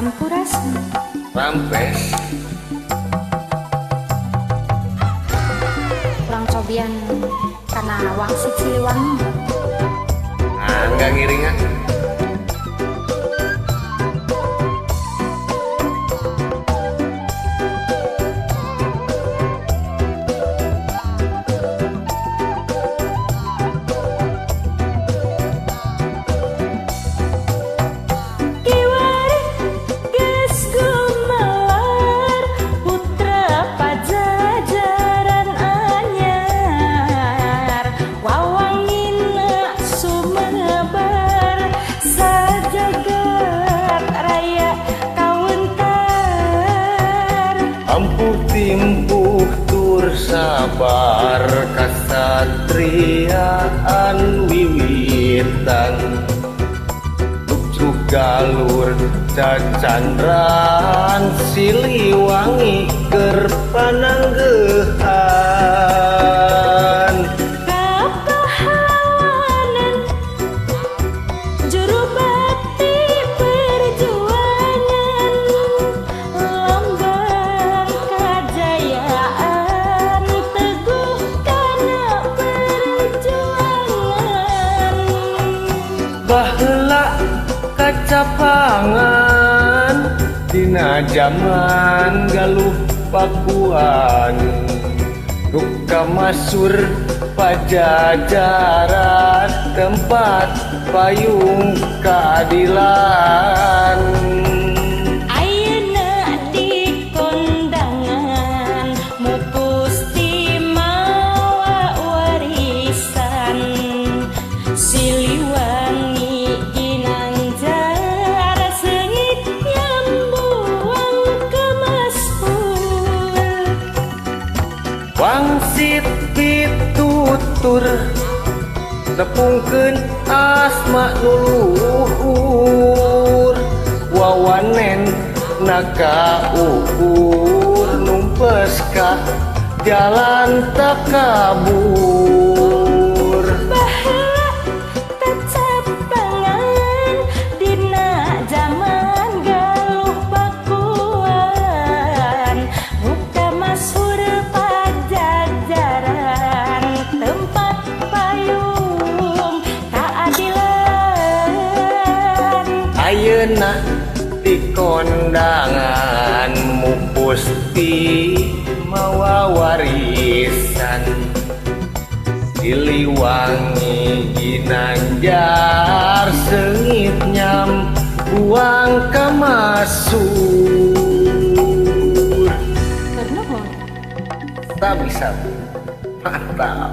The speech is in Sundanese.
Sampuras Rampes kurang cobian karena wangsit Siliwangi. enggak ngiringan. Ampuh timpuh tur sabar kasatriaan wiwitan Tukcuk galur cacandran Siliwangi keur pananggehan Kapahawanan juru bakti perjuangan lambang kejayaan teguh karena perjuangan baheula kacapangan dina zaman galuh Pakuan duka masur pajajaran tempat payung keadilan ayeuna di kondangan mupusti mawa warisan Siliwangi Ginanjar seungit nyambuang kemasmur wangsit pitutur tepungkeun asma nuluhur wawanen naka ukur numpes ka jalan takabur baheula kacabangan dina zaman galuh Pakuan muka masur pajajaran tempat payung keadilan ayeuna di kondangan mupusti mawa warisan Siliwangi Ginanjar seungit nyam buang kamasur Keur nuhun. tak bisa mantap.